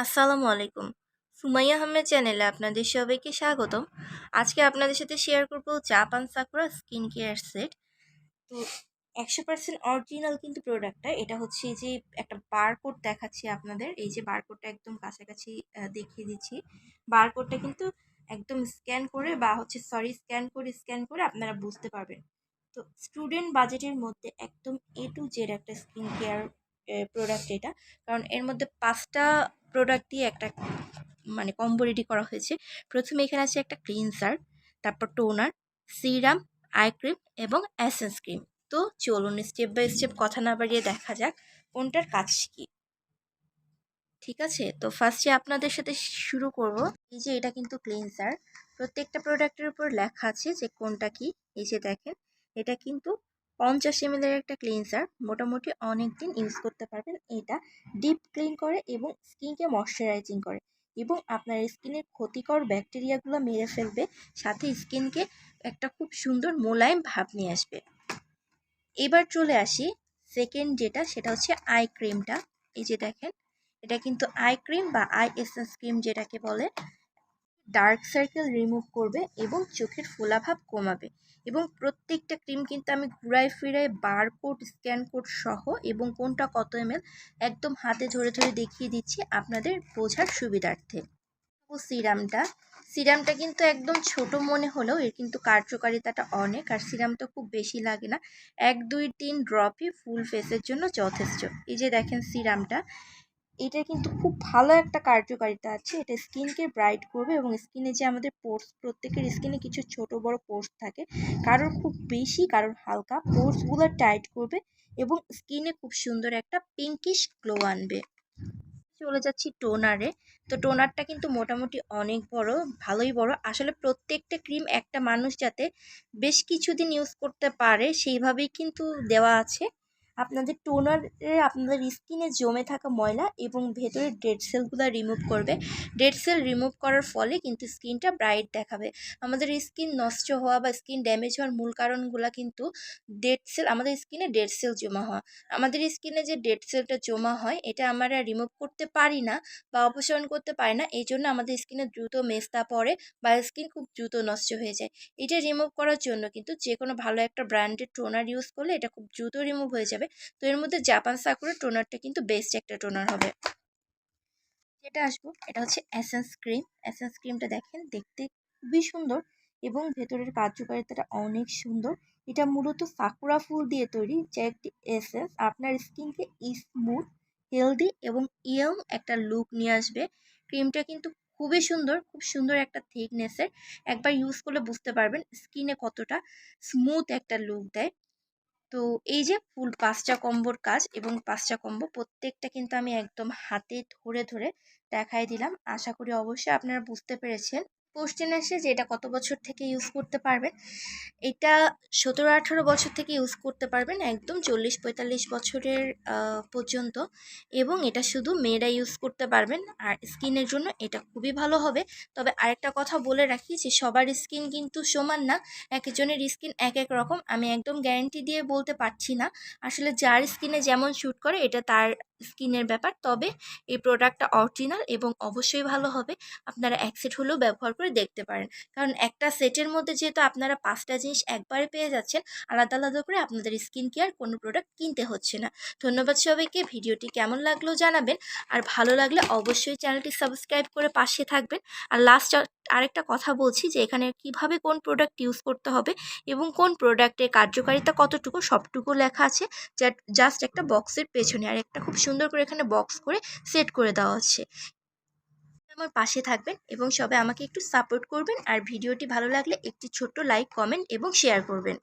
আসসালামু আলাইকুম। সুমাইয়া আহমেদ চ্যানেলে আপনাদের সবাইকে স্বাগতম। আজকে আপনাদের সাথে শেয়ার করব Japan sakura skin care set. তো 100% অরিজিনাল কিন্তু প্রোডাক্টটা। এটা হচ্ছে যে একটা বারকোড দেখাচ্ছি আপনাদের। এই যে বারকোডটা একদম কাছাকাছি দেখিয়ে দিচ্ছি। বারকোডটা কিন্তু একদম স্ক্যান করে আপনারা বুঝতে পারবেন। তো স্টুডেন্ট বাজেটের মধ্যে একদম এ টু জেড একটা স্কিন কেয়ার প্রোডাক্ট এটা। কারণ এর মধ্যে 5টা প্রোডাক্ট দিয়ে একটা কম্বো রেডি করা হয়েছে। প্রথমে এখানে আছে একটা ক্লিনজার, তারপর টোনার, সিরাম, আই ক্রিম এবং এসেন্স ক্রিম। তো চলুন স্টেপ বাই স্টেপ কথা না বাড়িয়ে দেখা যাক কোনটার কাজ কি। ঠিক আছে, তো ফার্স্টে আপনাদের সাথে শুরু করব। এই যে এটা কিন্তু ক্লিনজার, প্রত্যেকটা প্রোডাক্টের উপর লেখা আছে যে কোনটা কি। এই যে দেখেন, এটা কিন্তু 50 ml এর একটা ক্লিনজার, মোটামুটি অনেক দিন ইউজ করতে পারবেন। এটা ডিপ ক্লিন করে এবং স্কিনকে ময়শ্চারাইজিং করে এবং আপনার স্কিনের ক্ষতিকর ব্যাকটেরিয়াগুলো মেরে ফেলবে, সাথে স্কিনকে একটা খুব সুন্দর মোলায়েম ভাব নিয়ে আসবে। এবার চলে আসি সেকেন্ড যেটা, সেটা হচ্ছে আই ক্রিমটা। এই যে দেখেন, এটা কিন্তু আই ক্রিম বা আই এসেন্স ক্রিম যেটাকে বলে। ডার্ক সার্কেল রিমুভ করবে এবং চোখের ফোলাভাব কমাবে। এবং প্রত্যেকটা ক্রিম কিন্তু আমি ঘুরায় ফিরায় বারকোড, স্ক্যান কোড সহ এবং কোনটা কত ml একদম হাতে ধরে ধরে দেখিয়ে দিচ্ছি আপনাদের বোঝার সুবিধার্থে। সিরামটা সিরামটা কিন্তু একদম ছোট মনে হলেও এর কিন্তু কার্যকারিতাটা অনেক, আর সিরামটা খুব বেশি লাগে না, 1 2 3 ড্রপই ফুল ফেসের জন্য যথেষ্ট। এই যে দেখেন সিরামটা, এটা কিন্তু খুব ভালো একটা কার্যকারিতা আছে। এটা স্কিনকে ব্রাইট করবে এবং স্কিনে যে আমাদের পোর্স, প্রত্যেকের স্কিনে কিছু ছোট বড় পোর্স থাকে, কারোর খুব বেশি কারোর হালকা, পোর্সগুলো টাইট করবে এবং স্কিনে খুব সুন্দর একটা পিঙ্কিশ গ্লো আনবে। চলে যাচ্ছি টোনারে। তো টোনারটা কিন্তু মোটামুটি অনেক বড়, ভালোই বড়। আসলে প্রত্যেকটা ক্রিম একটা মানুষ যাতে বেশ কিছুদিন ইউজ করতে পারে সেইভাবেই কিন্তু দেওয়া আছে। আপনাদের টোনারে আপনাদের স্কিনে জমে থাকা ময়লা এবং ভেতরের ডেড সেলগুলো রিমুভ করবে। ডেড সেল রিমুভ করার ফলে কিন্তু স্কিনটা ব্রাইট দেখাবে। আমাদের স্কিন নষ্ট হওয়া বা স্কিন ড্যামেজ হওয়ার মূল কারণগুলো কিন্তু ডেড সেল, আমাদের স্কিনে ডেড সেল জমা হওয়া। আমাদের স্কিনে যে ডেড সেলটা জমা হয় এটা আমরা রিমুভ করতে পারি না বা অপসারণ করতে পারি না, এই জন্য আমাদের স্কিনে দ্রুত মেস্তা পড়ে বা স্কিন খুব দ্রুত নষ্ট হয়ে যায়। এটা রিমুভ করার জন্য কিন্তু যে কোনো ভালো একটা ব্র্যান্ডের টোনার ইউজ করলে এটা খুব দ্রুত রিমুভ হয়ে যাবে। তো এর মধ্যে জাপান সাকুরা টোনারটা কিন্তু বেস্ট একটা টোনার হবে। যেটা আসবো এটা হচ্ছে এসেন্স ক্রিম। এসেন্স ক্রিমটা দেখেন, দেখতে খুবই সুন্দর এবং ভেতরের কার্যকারিতাটা অনেক সুন্দর। এটা মূলত সাকুরা ফুল দিয়ে তৈরি, যা একটি এসেন্স আপনার স্কিনকে স্মুথ, হেলদি এবং ইয়ং একটা লুক নিয়ে আসবে। ক্রিমটা কিন্তু খুবই সুন্দর, খুব সুন্দর একটা থিকনেসের। একবার ইউজ করলে বুঝতে পারবেন স্কিনে কতটা স্মুথ একটা লুক দেয়। তো এই যে ফুল 5টা কম্বোর কাজ, এবং 5টা কম্বো প্রত্যেকটা কিন্তু আমি একদম হাতে ধরে ধরে দেখাই দিলাম। আশা করি অবশ্যই আপনারা বুঝতে পেরেছেন। কোশ্চেন আসে যে এটা কত বছর থেকে ইউজ করতে পারবেন। এটা 17 18 বছর থেকে ইউজ করতে পারবেন, একদম 40 45 বছরের পর্যন্ত। এবং এটা শুধু মেয়েরা ইউজ করতে পারবেন, আর স্কিনের জন্য এটা খুবই ভালো হবে। তবে আরেকটা কথা বলে রাখি যে সবার স্কিন কিন্তু সমান না, এক একজনের স্কিন এক এক রকম। আমি একদম গ্যারেন্টি দিয়ে বলতে পারছি না, আসলে যার স্কিনে যেমন শ্যুট করে এটা তার স্কিনের ব্যাপার। তবে এই প্রোডাক্টটা অরিজিনাল এবং অবশ্যই ভালো হবে। আপনারা এক সেট হলেও ব্যবহার করে দেখতে পারেন, কারণ একটা সেটের মধ্যে যেহেতু আপনারা 5টা জিনিস একবারে পেয়ে যাচ্ছেন, আলাদা আলাদা করে আপনাদের স্কিন কেয়ার কোনো প্রোডাক্ট কিনতে হচ্ছে না। ধন্যবাদ সবাইকে। ভিডিওটি কেমন লাগলো জানাবেন, আর ভালো লাগলে অবশ্যই চ্যানেলটি সাবস্ক্রাইব করে পাশে থাকবেন। আর লাস্ট আরেকটা কথা বলছি যে এখানে কিভাবে কোন প্রোডাক্ট ইউজ করতে হবে এবং কোন প্রোডাক্টের কার্যকারিতা কতটুকু সবটুকু লেখা আছে, জাস্ট একটা বক্সের পেছনে, আর একটা খুব সুন্দর করে এখানে বক্স করে সেট করে দেওয়া আছে। আমার পাশে থাকবেন এবং সবাই আমাকে একটু সাপোর্ট করবেন, আর ভিডিওটি ভালো লাগলে একটি ছোট্ট লাইক, কমেন্ট এবং শেয়ার করবেন।